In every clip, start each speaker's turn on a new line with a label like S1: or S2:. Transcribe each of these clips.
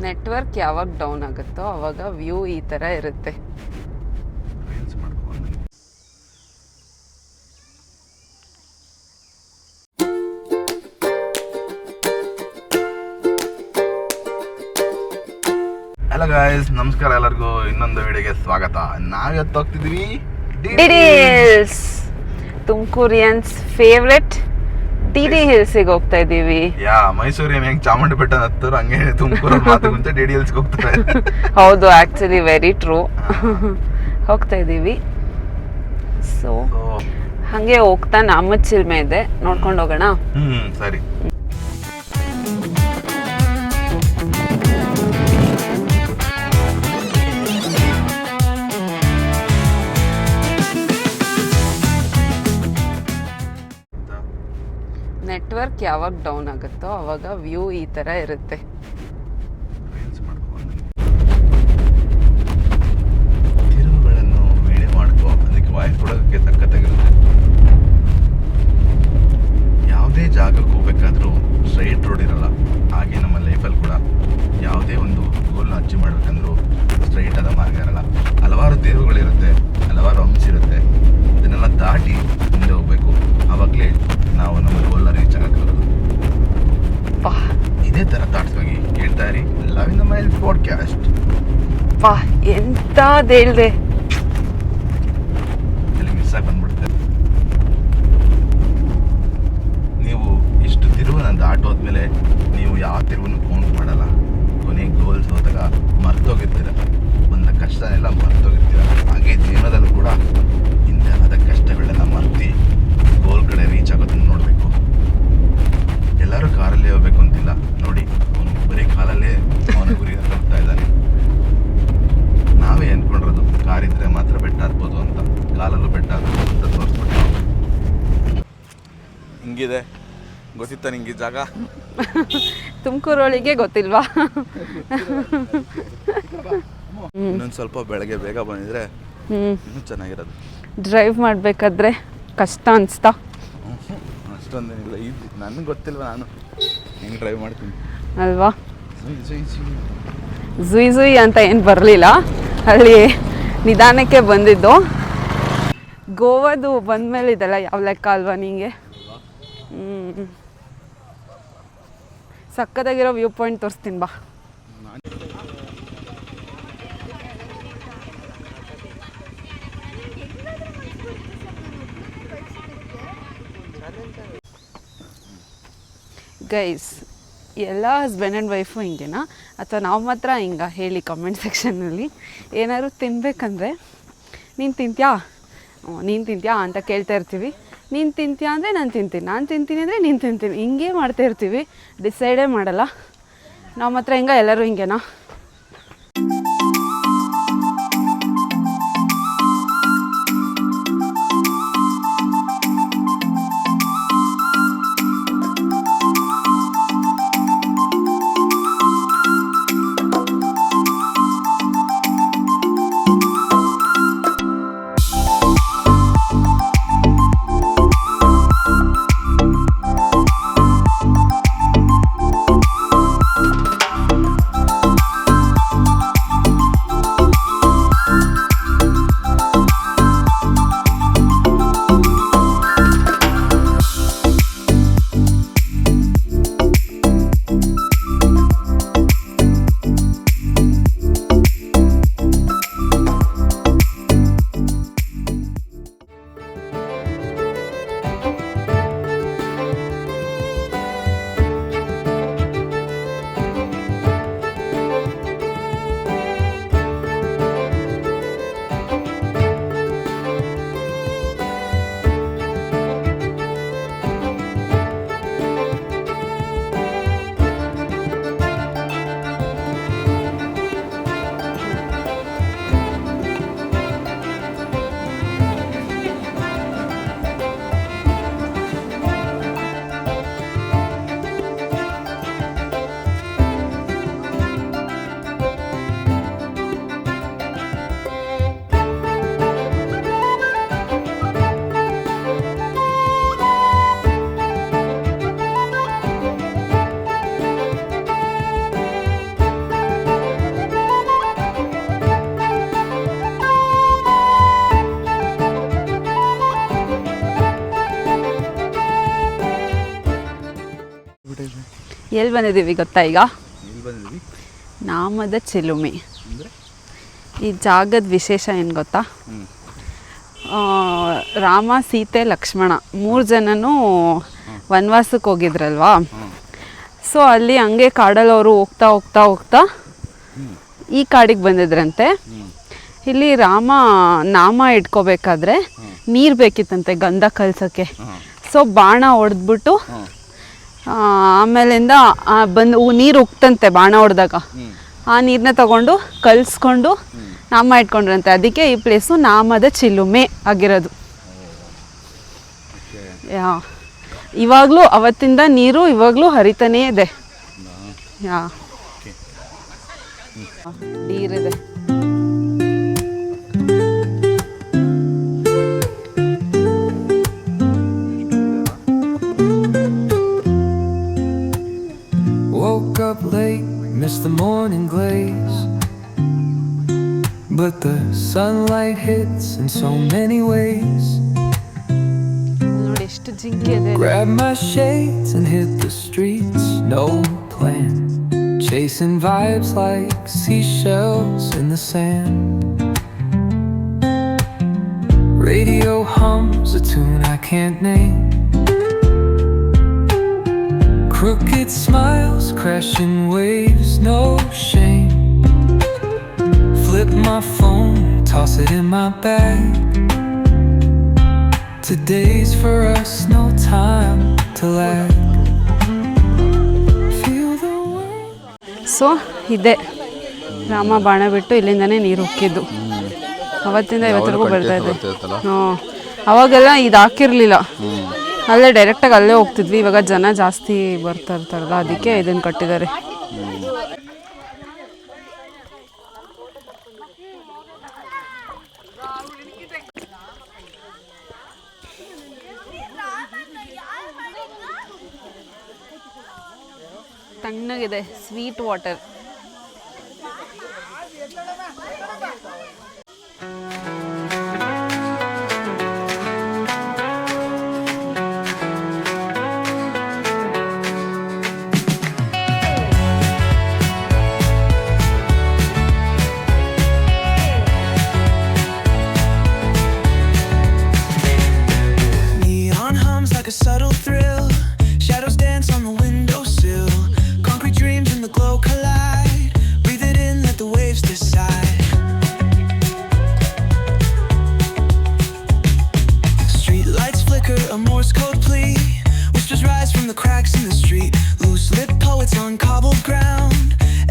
S1: Network ಯಾವಾಗ down ಆಗುತ್ತೋ ಆವಾಗ ವ್ಯೂ ಈ ಥರ ಇರುತ್ತೆ.
S2: ಹಲೋ ಗಾಯ್ಸ್, ನಮಸ್ಕಾರ ಎಲ್ಲರಿಗೂ. ಇನ್ನೊಂದು ವಿಡಿಯೋಗೆ ಸ್ವಾಗತ. ನಾವಿವತ್ತು ಹೋಗ್ತಿದ್ವಿ
S1: ಡಿಡಿಲ್ಸ್, ತುಮಕೂರಿಯನ್ಸ್ ಫೇವ್ರೆಟ್ ಡಿಡಿ ಹಿಲ್ಸಿಗೆ ಹೋಗ್ತಾ ಇದ್ದೀವಿ.
S2: ಮೈಸೂರಿನ ಹೆಂಗ್ ಚಾಮುಂಡಿ ಬೆಟ್ಟ ಹತ್ತರು ಹಂಗೆ ತುಮಕೂರಲ್ಲಿ ಮಾತು ಮುಂಚೆ ಡಿಡಿ ಹಿಲ್ಸ್ಗೆ ಹೋಗ್ತಾರೆ.
S1: ಹೌದು, ಆಕ್ಚುಲಿ ವೆರಿ ಟ್ರೂ. ಹೋಗ್ತಾ ಇದ್ದೀವಿ. ಸೊ ಹಂಗೆ ಹೋಗ್ತಾ ನಾಮಚಿಲ್ಮೆ ಇದೆ, ನೋಡ್ಕೊಂಡು ಹೋಗೋಣ.
S2: ಸರಿ.
S1: ನೆಟ್ವರ್ಕ್ ಯಾವಾಗ ಡೌನ್ ಆಗುತ್ತೋ ಆವಾಗ ವ್ಯೂ ಈ ಥರ ಇರುತ್ತೆ.
S2: ತಿರುವುಗಳನ್ನು ವಿಡಿಯೋ ಮಾಡ್ಕೋ, ಅದಕ್ಕೆ ವಾಯ್ಸ್ ಕೊಡೋದಕ್ಕೆ ಸಖತ್ತಾಗಿರುತ್ತೆ. ಯಾವುದೇ ಜಾಗಕ್ಕೆ ಹೋಗ್ಬೇಕಾದ್ರೂ ಸ್ಟ್ರೈಟ್ ರೋಡ್ ಇರಲ್ಲ. ಹಾಗೆ ನಮ್ಮ ಲೈಫಲ್ಲಿ ಕೂಡ ಯಾವುದೇ ಒಂದು ಗೋಲ್ನ ಅಚೀವ್ ಮಾಡ್ಬೇಕಂದ್ರೂ ಸ್ಟ್ರೈಟ್ ಆದ ಮಾರ್ಗ ಇರಲ್ಲ. ಹಲವಾರು ತಿರುವುಗಳಿರುತ್ತೆ, ಹಲವಾರು ಹಂಪ್ಸ್ ಇರುತ್ತೆ. ಇದನ್ನೆಲ್ಲ ದಾಟಿ ಮುಂದೆ ಹೋಗ್ಬೇಕು. ಆವಾಗಲೇ ನಾವು ನಮ್ಮ ಗೋಲ್ನ ರೀಚ್ ಆಗಕ್ಕಾಗೋದು. ಇದೇ ಥರ ಥಾಟ್ಸ್ಗಾಗಿ ಕೇಳ್ತಾ ಇರಿ love in the mile podcast.
S1: ಎಂಥದ್ದು ಹೇಳ್ದೆ,
S2: ಇಲ್ಲಿ ಮಿಸ್ ಆಗಿ ಬಂದ್ಬಿಡ್ತಾರೆ. ನೀವು ಇಷ್ಟು ತಿರುವನ್ನ ದಾಟೋದ್ಮೇಲೆ ನೀವು ಯಾವ ತಿರುವನ್ನು ಕೌಂಟ್ ಮಾಡಲ್ಲ. ಕೊನೆಗೆ ಗೋಲ್ಸ್ ಹೋದಾಗ ಮರ್ತೋಗಿರ್ತೀರ, ಬಂದ ಕಷ್ಟನೆಲ್ಲ ಮರ್ತೋಗಿರ್ತೀರ. ಹಾಗೆ ಜೀವನದಲ್ಲೂ ಕೂಡ ಹಿಂದೆ ಆದ ಕಷ್ಟಗಳನ್ನೆಲ್ಲ ಮರ್ತಿ ಗೋಲ್ ಕಡೆ ರೀಚ್ ಆಗೋದನ್ನು ನೋಡಬೇಕು. ಎಲ್ಲರೂ ಕಾರಲ್ಲಿ ಹೋಗ್ಬೇಕು ಅಂತಿಲ್ಲ. ನೋಡಿ, ಅವನು ಬರೀ ಕಾಲಲ್ಲೇ ಅವನ ಗುರಿಯನ್ನು ತಲುಪ್ತಾ ಇದ್ದಾನೆ. ನಾವೇ ಅಂದ್ಕೊಂಡಿರೋದು ಕಾರ್ ಇದ್ರೆ ಮಾತ್ರ ಬೆಟ್ಟ ಹತ್ಬೋದು ಅಂತ. ಕಾಲಲ್ಲೂ ಬೆಟ್ಟ ಹತ್ಬೋದು ಅಂತ ತೋರಿಸ್ಬಿಟ್ಟು. ಹಿಂಗಿದೆ ಗೊತ್ತಿತ್ತ ನಿಂಗೆ ಜಾಗ?
S1: ತುಮಕೂರೊಳಗೆ ಗೊತ್ತಿಲ್ವಾ?
S2: ಇನ್ನೊಂದು ಸ್ವಲ್ಪ ಬೆಳಗ್ಗೆ ಬೇಗ ಬಂದಿದ್ರೆ ಇನ್ನೂ ಚೆನ್ನಾಗಿರೋದು.
S1: ಡ್ರೈವ್ ಮಾಡಬೇಕಾದ್ರೆ ಕಷ್ಟ ಅನಿಸ್ತಾ?
S2: ಅಷ್ಟೊಂದೇನಿಲ್ಲ. ಇದು ನನಗೆ ಗೊತ್ತಿಲ್ವ, ನಾನು ಹೆಂಗೆ ಡ್ರೈವ್ ಮಾಡ್ತೀನಿ
S1: ಅಲ್ವಾ? ಝುಯ್ ಝುಯ್ ಅಂತ ಏನು ಬರಲಿಲ್ಲ, ಅಲ್ಲಿ ನಿಧಾನಕ್ಕೆ ಬಂದಿದ್ದು. ಗೋವಾದು ಬಂದಮೇಲೆ ಇದೆಲ್ಲ ಯಾವ ಲೆಕ್ಕ ಅಲ್ವಾ ನಿಂಗೆ? ಸಕ್ಕತ್ತಾಗಿರೋ ವ್ಯೂ ಪಾಯಿಂಟ್ ತೋರಿಸ್ತೀನಿ ಬಾ. ಗೈಸ್, ಎಲ್ಲ ಹಸ್ಬೆಂಡ್ ಆ್ಯಂಡ್ ವೈಫು ಹಿಂಗೇನಾ ಅಥವಾ ನಾವು ಮಾತ್ರ ಹಿಂಗ ಹೇಳಿ ಕಮೆಂಟ್ ಸೆಕ್ಷನ್ನಲ್ಲಿ. ಏನಾದ್ರು ತಿನ್ನಬೇಕಂದ್ರೆ ನೀನು ತಿಂತ್ಯಾ ಅಂತ ಕೇಳ್ತಾ ಇರ್ತೀವಿ. ನೀನು ತಿಂತ್ಯಾ ಅಂದರೆ ನಾನು ತಿಂತೀನಿ, ನಾನು ತಿಂತೀನಿ ಅಂದರೆ ನೀನು ತಿಂತೀನಿ, ಹಿಂಗೆ ಮಾಡ್ತಾ ಇರ್ತೀವಿ. ಡಿಸೈಡೇ ಮಾಡಲ್ಲ. ನಾವು ಮಾತ್ರ ಹಿಂಗೆ ಎಲ್ಲರೂ ಹಿಂಗೇನಾ? ಎಲ್ಲಿ ಬಂದಿದ್ದೀವಿ ಗೊತ್ತಾ ಈಗ?
S2: ಎಲ್ಲಿ ಬಂದಿದ್ದೀವಿ?
S1: ನಾಮದ ಚಿಲುಮೆ.
S2: ಅಂದರೆ
S1: ಈ ಜಾಗದ ವಿಶೇಷ ಏನು ಗೊತ್ತಾ? ರಾಮ, ಸೀತೆ, ಲಕ್ಷ್ಮಣ 3 ಜನನೂ ವನವಾಸಕ್ಕೆ ಹೋಗಿದ್ರಲ್ವಾ. ಸೊ ಅಲ್ಲಿ ಹಂಗೆ ಕಾಡಲ್ಲಿ ಅವರು ಹೋಗ್ತಾ ಹೋಗ್ತಾ ಹೋಗ್ತಾ ಈ ಕಾಡಿಗೆ ಬಂದಿದ್ರಂತೆ. ಇಲ್ಲಿ ರಾಮ ನಾಮ ಇಟ್ಕೋಬೇಕಾದ್ರೆ ನೀರು ಬೇಕಿತ್ತಂತೆ ಗಂಧ ಕಲ್ಸೋಕ್ಕೆ. ಸೊ ಬಾಣ ಹೊಡೆದ್ಬಿಟ್ಟು ಆಮೇಲಿಂದ ಬಂದು ನೀರು ಉಕ್ತಂತೆ ಬಾಣ ಹೊಡೆದಾಗ. ಆ ನೀರನ್ನ ತಗೊಂಡು ಕಲಿಸ್ಕೊಂಡು ನಾಮ ಇಟ್ಕೊಂಡ್ರಂತೆ. ಅದಕ್ಕೆ ಈ ಪ್ಲೇಸು ನಾಮದ ಚಿಲುಮೆ ಆಗಿರೋದು. ಇವಾಗಲೂ ಅವತ್ತಿಂದ ನೀರು ಇವಾಗಲೂ ಹರಿತಾನೇ ಇದೆ. ನೀರಿದೆ.
S3: Woke up late, missed the morning glaze, but the sunlight hits in so many ways.
S1: ನೋಡಿ ಎಷ್ಟು ಜಿಂಕೆ ಇದೆ.
S3: Grab my shades and hit the streets, no plan, chasing vibes like seashells in the sand. Radio hums a tune I can't name, crooked smiles, crashing waves, no shame. Flip my phone, toss it in my bag. Today's for us, no time to lag. Feel the wind.
S1: So ಇದೆ ರಾಮ ಬಾಣ ಬಿಟ್ಟು ಇಲ್ಲಿಂದನೇ ನೀರು ಉಕ್ಕಿದ್ದು. ಅವತ್ತಿಂದ ಇವತ್ತರೆಗೂ ಬರ್ತಾ ಇದೆ. ಅವಾಗೆಲ್ಲ ಇದು ಹಾಕಿರಲಿಲ್ಲ, ಅಲ್ಲೇ ಡೈರೆಕ್ಟಾಗಿ ಅಲ್ಲೇ ಹೋಗ್ತಿದ್ವಿ. ಇವಾಗ ಜನ ಜಾಸ್ತಿ ಬರ್ತಾ ಇರ್ತಾರಲ್ಲ, ಅದಕ್ಕೆ ಇದನ್ನು ಕಟ್ಟಿದ್ದಾರೆ. ತಣ್ಣಗಿದೆ, sweet water.
S3: Neon hums like a subtle thrill, shadows dance on the windowsill, concrete dreams in the glow collide, breathe it in, let the waves decide. Street lights flicker, a Morse code plea, whispers rise from the cracks in the street, loose lit poets on cobbled ground,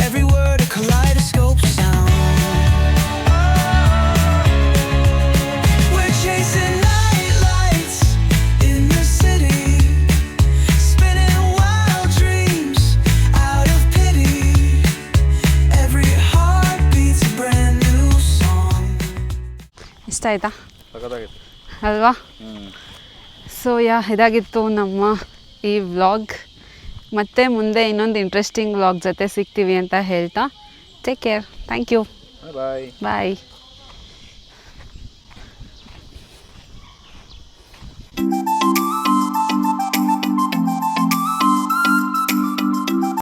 S3: every word a kaleidoscope sound. We're chasing night lights in the city, spinning wild dreams out of pity, every heart beats a brand new song.
S1: ಇಷ್ಟ ಆಯ್ತಾ ಅಲ್ವಾ? So ಇದಾಗಿತ್ತು ನಮ್ಮ ಈ vlog. ಮತ್ತೆ ಮುಂದೆ ಇನ್ನೊಂದು interesting vlog ಜೊತೆ ಸಿಗ್ತೀವಿ ಅಂತ ಹೇಳ್ತಾ, take care. Thank you.
S2: Bye.
S1: Bye.